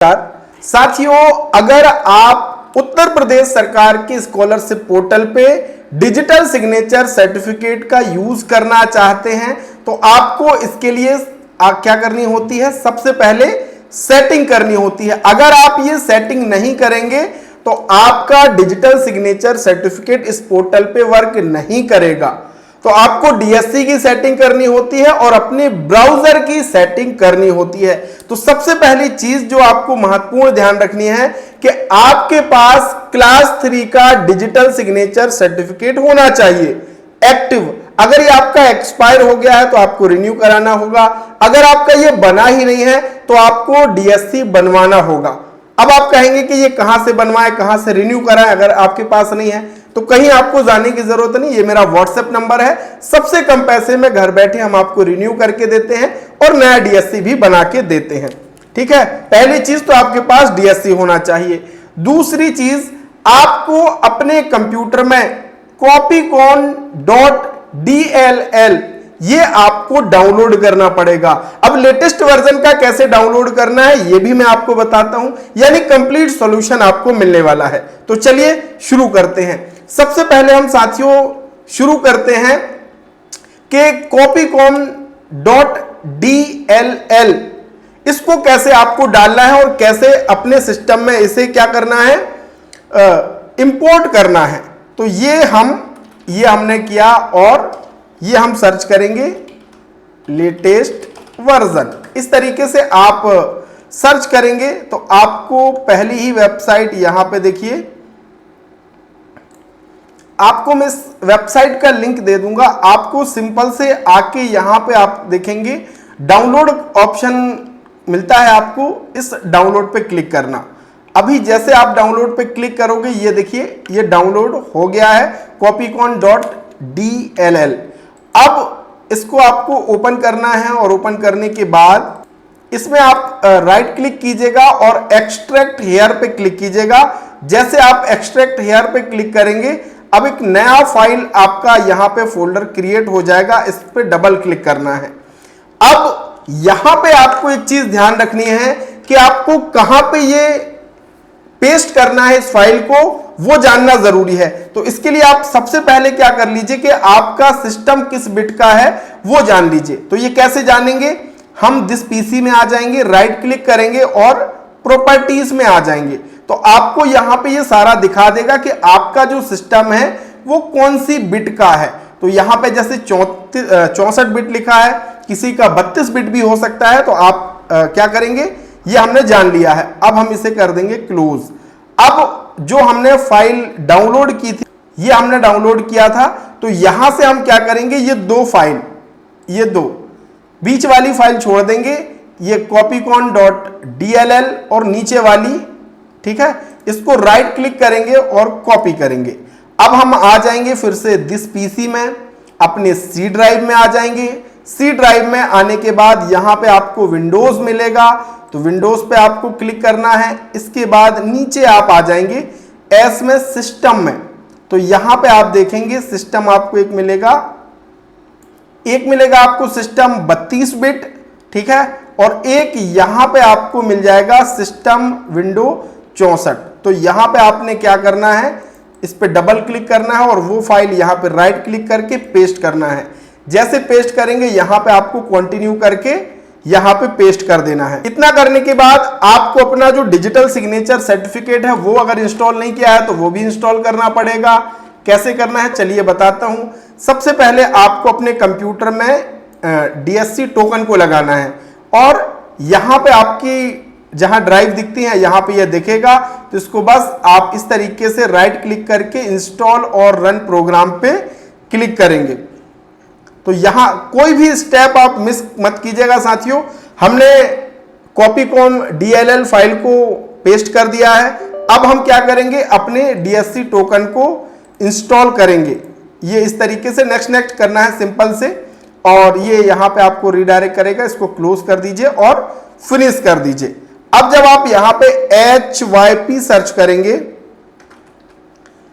साथियों, अगर आप उत्तर प्रदेश सरकार की स्कॉलरशिप पोर्टल पे डिजिटल सिग्नेचर सर्टिफिकेट का यूज करना चाहते हैं तो आपको इसके लिए क्या करनी होती है, सबसे पहले सेटिंग करनी होती है। अगर आप ये सेटिंग नहीं करेंगे तो आपका डिजिटल सिग्नेचर सर्टिफिकेट इस पोर्टल पे वर्क नहीं करेगा। तो आपको डीएससी की सेटिंग करनी होती है और अपने ब्राउजर की सेटिंग करनी होती है। तो सबसे पहली चीज जो आपको महत्वपूर्ण ध्यान रखनी है कि आपके पास क्लास 3 का डिजिटल सिग्नेचर सर्टिफिकेट होना चाहिए एक्टिव। अगर ये आपका एक्सपायर हो गया है तो आपको रिन्यू कराना होगा। अगर आपका ये बना ही नहीं है तो आपको डीएससी बनवाना होगा। अब आप कहेंगे कि ये कहां से बनवाएं, कहां से रिन्यू कराएं। अगर आपके पास नहीं है तो कहीं आपको जाने की जरूरत नहीं, ये मेरा व्हाट्सएप नंबर है। सबसे कम पैसे में घर बैठे हम आपको रिन्यू करके देते हैं और नया डीएससी भी बना के देते हैं। ठीक है, पहली चीज तो आपके पास डीएससी होना चाहिए। दूसरी चीज, आपको अपने कंप्यूटर में copycon.dll ये आपको डाउनलोड करना पड़ेगा। अब लेटेस्ट वर्जन का कैसे डाउनलोड करना है ये भी मैं आपको बताता हूं, यानी कंप्लीट सॉल्यूशन आपको मिलने वाला है। तो चलिए शुरू करते हैं। सबसे पहले हम साथियों शुरू करते हैं कि copycon.dll इसको कैसे आपको डालना है और कैसे अपने सिस्टम में इसे क्या करना है, इंपोर्ट करना है। तो ये हमने किया और ये हम सर्च करेंगे लेटेस्ट वर्जन। इस तरीके से आप सर्च करेंगे तो आपको पहली ही वेबसाइट यहां पे देखिए, आपको मैं इस वेबसाइट का लिंक दे दूंगा। आपको सिंपल से आके यहां पे आप देखेंगे डाउनलोड ऑप्शन मिलता है, आपको इस डाउनलोड पे क्लिक करना। अभी जैसे आप डाउनलोड पे क्लिक करोगे ये देखिए ये डाउनलोड हो गया है copycon.dll। अब इसको आपको ओपन करना है और ओपन करने के बाद इसमें आप राइट क्लिक कीजिएगा और एक्सट्रैक्ट हेयर पे क्लिक कीजिएगा। जैसे आप एक्सट्रैक्ट हेयर पे क्लिक करेंगे अब एक नया फाइल आपका यहां पे फोल्डर क्रिएट हो जाएगा, इस पे डबल क्लिक करना है। अब यहां पे आपको एक चीज ध्यान रखनी है कि आपको कहां पे ये पेस्ट करना है इस फाइल को, वो जानना जरूरी है। तो इसके लिए आप सबसे पहले क्या कर लीजिए कि आपका सिस्टम किस बिट का है वो जान लीजिए। तो ये कैसे जानेंगे, हम दिस पीसी में आ जाएंगे, राइट क्लिक करेंगे और प्रॉपर्टीज में आ जाएंगे। तो आपको यहां पे ये सारा दिखा देगा कि आपका जो सिस्टम है वो कौन सी बिट का है। तो यहां पे जैसे 64 बिट लिखा है, किसी का 32 बिट भी हो सकता है। तो आप क्या करेंगे, ये हमने जान लिया है। अब हम इसे कर देंगे क्लोज। अब जो हमने फाइल डाउनलोड की थी ये हमने डाउनलोड किया था, तो यहां से हम क्या करेंगे, ये दो फाइल, ये दो बीच वाली फाइल छोड़ देंगे, ये copycon.dll और नीचे वाली, ठीक है, इसको राइट क्लिक करेंगे और कॉपी करेंगे। अब हम आ जाएंगे फिर से दिस पीसी में, अपने सी ड्राइव में आ जाएंगे। सी ड्राइव में आने के बाद यहां पे आपको विंडोज मिलेगा, तो विंडोज पे आपको क्लिक करना है। इसके बाद नीचे आप आ जाएंगे एस में सिस्टम में, तो यहां पे आप देखेंगे सिस्टम आपको एक मिलेगा आपको सिस्टम 32 बिट, ठीक है, और एक यहां पे आपको मिल जाएगा सिस्टम विंडो 64। तो यहां पे आपने क्या करना है, इस पे डबल क्लिक करना है और वो फाइल यहां पे राइट क्लिक करके पेस्ट करना है। जैसे पेस्ट करेंगे यहां पे आपको कंटिन्यू करके यहां पे पेस्ट कर देना है। इतना करने के बाद आपको अपना जो डिजिटल सिग्नेचर सर्टिफिकेट है वो अगर इंस्टॉल नहीं किया है तो वो भी इंस्टॉल करना पड़ेगा। कैसे करना है चलिए बताता हूं। सबसे पहले आपको अपने कंप्यूटर में डीएससी टोकन को लगाना है और यहां पे आपकी जहां ड्राइव दिखती है यहां पे ये दिखेगा, तो इसको बस आप इस तरीके से राइट क्लिक करके इंस्टॉल और रन प्रोग्राम पे क्लिक करेंगे। तो यहां कोई भी स्टेप आप मिस मत कीजिएगा साथियों। हमने copycon.dll फाइल को पेस्ट कर दिया है। अब हम क्या करेंगे, अपने डीएससी टोकन को इंस्टॉल करेंगे। ये इस तरीके से नेक्स्ट करना है सिंपल से, और ये यहां पे आपको रिडायरेक्ट करेगा। इसको क्लोज कर दीजिए और फिनिश कर दीजिए। अब जब आप यहां पे HYP सर्च करेंगे,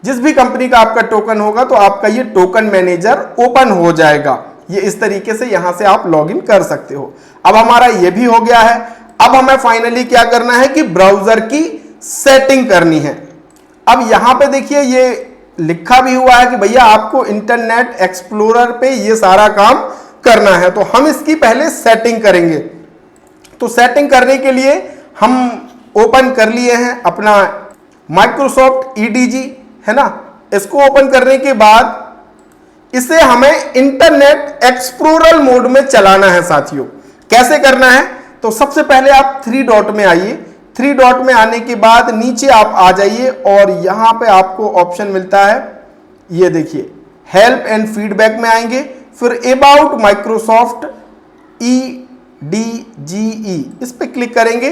जिस भी कंपनी का आपका टोकन होगा तो आपका ये टोकन मैनेजर ओपन हो जाएगा। ये इस तरीके से यहां से आप लॉगिन कर सकते हो। अब हमारा ये भी हो गया है। अब हमें फाइनली क्या करना है कि ब्राउजर की सेटिंग करनी है। अब यहां पे देखिए ये लिखा भी हुआ है कि भैया आपको इंटरनेट एक्सप्लोरर पे ये सारा काम करना है, तो हम इसकी पहले सेटिंग करेंगे। तो सेटिंग करने के लिए हम ओपन कर लिए हैं अपना माइक्रोसॉफ्ट ईडीजी, है ना। इसको ओपन करने के बाद इसे हमें इंटरनेट एक्सप्लोरर मोड में चलाना है साथियों। कैसे करना है, तो सबसे पहले आप 3 डॉट में आइए। 3 डॉट में आने के बाद नीचे आप आ जाइए और यहां पे आपको ऑप्शन मिलता है, ये देखिए हेल्प एंड फीडबैक में आएंगे, फिर अबाउट माइक्रोसॉफ्ट EDGE इस पे क्लिक करेंगे।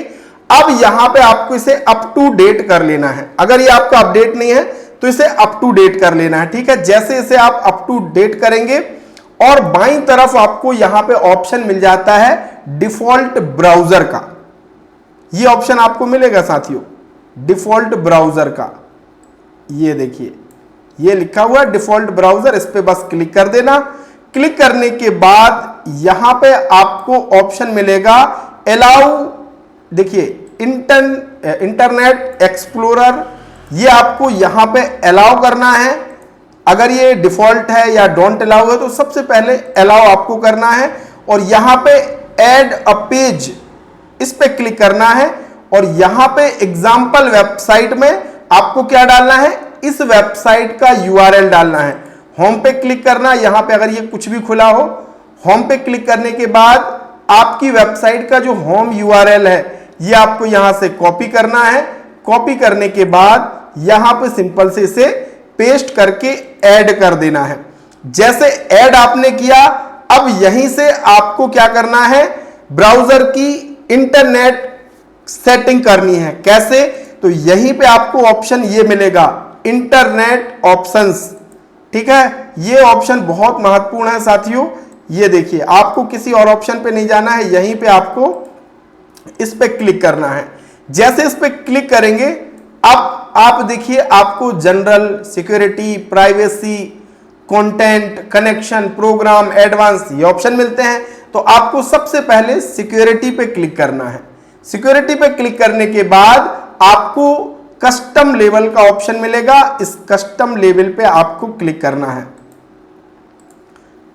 अब यहां पे आपको इसे अप टू डेट कर लेना है। अगर ये आपका अपडेट नहीं है तो इसे अप टू डेट कर लेना है, ठीक है। जैसे इसे आप अप टू डेट करेंगे और बाईं तरफ आपको यहां पे ऑप्शन मिल जाता है डिफॉल्ट ब्राउजर का, ये ऑप्शन आपको मिलेगा साथियों, डिफॉल्ट ब्राउजर का। ये देखिए ये लिखा हुआ है डिफॉल्ट ब्राउजर, इस पे बस क्लिक कर देना। क्लिक करने के बाद यहां पे आपको ऑप्शन मिलेगा अलाउ, देखिए इंटरनेट एक्सप्लोरर, ये आपको यहां पे अलाउ करना है। अगर ये डिफॉल्ट है या डोंट अलाउ है तो सबसे पहले अलाउ आपको करना है और यहां पे ऐड अ पेज इस पे क्लिक करना है और यहां पे एग्जाम्पल वेबसाइट में आपको क्या डालना है, इस वेबसाइट का URL डालना है। होम पे क्लिक करना, यहां पे अगर ये कुछ भी खुला हो, होम पे क्लिक करने के बाद आपकी वेबसाइट का जो होम URL है ये आपको यहां से कॉपी करना है। कॉपी करने के बाद यहां पे सिंपल से इसे पेस्ट करके ऐड कर देना है। जैसे ऐड आपने किया, अब यहीं से आपको क्या करना है, ब्राउजर की इंटरनेट सेटिंग करनी है। कैसे, तो यहीं पे आपको ऑप्शन ये मिलेगा इंटरनेट ऑप्शंस, ठीक है। ये ऑप्शन बहुत महत्वपूर्ण है साथियों। ये देखिए आपको किसी और ऑप्शन पे नहीं जाना है, यहीं पे आपको इस पे क्लिक करना है। जैसे इस पे क्लिक करेंगे, अब आप देखिए आपको general, security, privacy, content, connection, program, advance ये ऑप्शन मिलते हैं। तो आपको सबसे पहले सिक्योरिटी पे क्लिक करना है। सिक्योरिटी पे क्लिक करने के बाद आपको कस्टम लेवल का ऑप्शन मिलेगा, इस कस्टम लेवल पे आपको क्लिक करना है।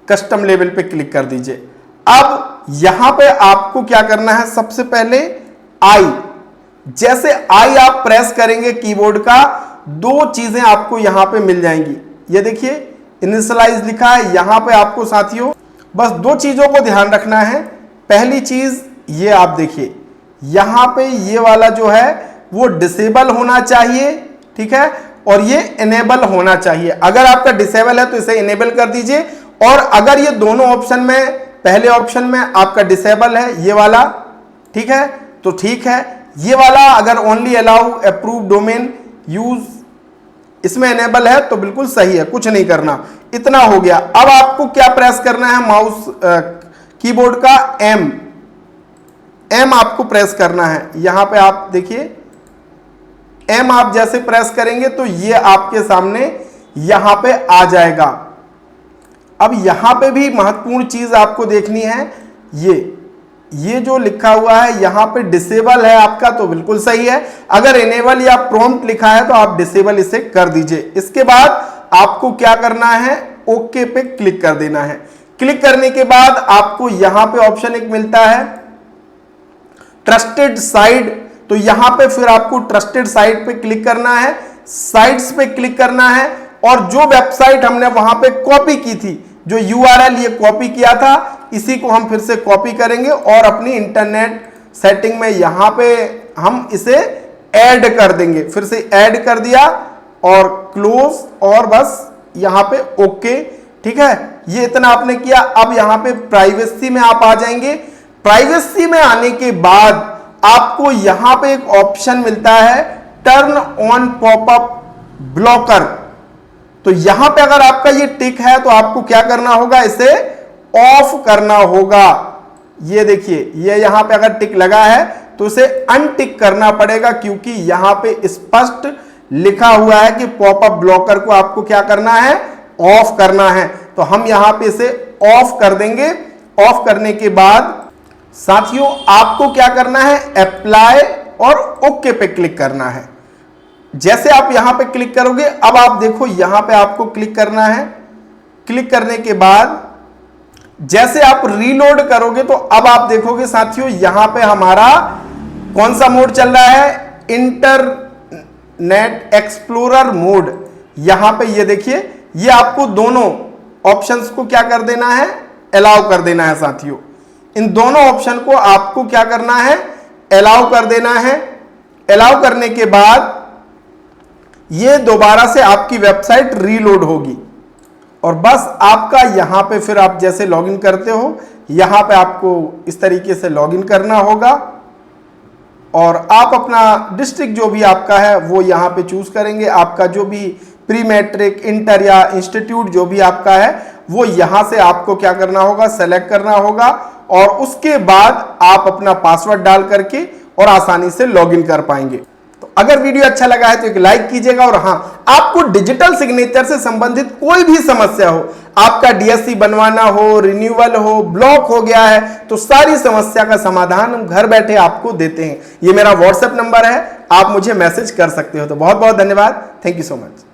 कस्टम लेवल पे क्लिक कर दीजिए। अब यहां पे आपको क्या करना है, सबसे पहले आई, जैसे आई आप प्रेस करेंगे कीबोर्ड का, 2 चीजें आपको यहां पे मिल जाएंगी। ये देखिए इनिशियलाइज लिखा है, यहां पे आपको साथियों बस 2 चीजों को ध्यान रखना है। पहली चीज ये आप देखिए यहां पे ये वाला जो है वो डिसेबल होना चाहिए, ठीक है, और ये इनेबल होना चाहिए। अगर आपका डिसेबल है तो इसे इनेबल कर दीजिए, और अगर ये दोनों ऑप्शन में, पहले ऑप्शन में आपका डिसेबल है ये वाला, ठीक है, तो ठीक है। ये वाला अगर only allow approve domain use इसमें इनेबल है तो बिल्कुल सही है, कुछ नहीं करना। इतना हो गया। अब आपको क्या प्रेस करना है, माउस कीबोर्ड का एम आपको प्रेस करना है। यहां पे आप देखिए एम आप जैसे प्रेस करेंगे तो ये आपके सामने यहां पे आ जाएगा। अब यहां पे भी महत्वपूर्ण चीज आपको देखनी है, ये जो लिखा हुआ है यहां पे डिसेबल है आपका तो बिल्कुल सही है। अगर इनेबल या प्रॉम्प्ट लिखा है तो आप डिसेबल इसे कर दीजिए। इसके बाद आपको क्या करना है, ओके पे क्लिक कर देना है। क्लिक करने के बाद आपको यहां पे ऑप्शन एक मिलता है ट्रस्टेड साइट, तो यहां पे फिर आपको ट्रस्टेड साइट पे क्लिक करना है, साइट्स पे क्लिक करना है, और जो वेबसाइट हमने वहां पे कॉपी की थी, जो URL ये कॉपी किया था, इसी को हम फिर से कॉपी करेंगे और अपनी इंटरनेट सेटिंग में यहां पे हम इसे ऐड कर देंगे। फिर से ऐड कर दिया और क्लोज, और बस यहां पे ओके, ठीक है। ये इतना आपने किया। अब यहां पे प्राइवेसी में आप आ जाएंगे। प्राइवेसी में आने के बाद आपको यहां पे एक ऑप्शन मिलता है टर्न ऑन पॉपअप ब्लॉकर, तो यहां पे अगर आपका ये टिक है तो आपको क्या करना होगा, इसे ऑफ करना होगा। ये देखिए ये यहां पे अगर टिक लगा है तो इसे अनटिक करना पड़ेगा, क्योंकि यहां पे स्पष्ट लिखा हुआ है कि पॉपअप ब्लॉकर को आपको क्या करना है, ऑफ करना है। तो हम यहां पे इसे ऑफ कर देंगे। ऑफ करने के बाद साथियों आपको क्या करना है, अप्लाई और ओके पे क्लिक करना है। जैसे आप यहां पे क्लिक करोगे, अब आप देखो यहां पे आपको क्लिक करना है। क्लिक करने के बाद जैसे आप रीलोड करोगे तो अब आप देखोगे साथियों यहां पे हमारा कौन सा मोड चल रहा है, इंटरनेट एक्सप्लोरर मोड। यहां पे ये देखिए, ये आपको दोनों ऑप्शंस को क्या कर देना है, अलाउ कर देना है साथियों। इन दोनों ऑप्शन को आपको क्या करना है, अलाउ कर देना है। अलाउ करने के बाद ये दोबारा से आपकी वेबसाइट रीलोड होगी और बस आपका यहां पे फिर आप जैसे लॉगिन करते हो, यहां पे आपको इस तरीके से लॉगिन करना होगा और आप अपना डिस्ट्रिक्ट जो भी आपका है वो यहां पे चूज करेंगे। आपका जो भी प्री मैट्रिक, इंटर या इंस्टीट्यूट जो भी आपका है वो यहां से आपको क्या करना होगा, सेलेक्ट करना होगा और उसके बाद आप अपना पासवर्ड डाल करके और आसानी से लॉगिन कर पाएंगे। तो अगर वीडियो अच्छा लगा है तो एक लाइक कीजिएगा और हां, आपको डिजिटल सिग्नेचर से संबंधित कोई भी समस्या हो, आपका डीएससी बनवाना हो, रिन्यूअल हो, ब्लॉक हो गया है, तो सारी समस्या का समाधान हम घर बैठे आपको देते हैं। ये मेरा व्हाट्सएप नंबर है, आप मुझे मैसेज कर सकते हो। तो बहुत बहुत धन्यवाद, थैंक यू सो मच।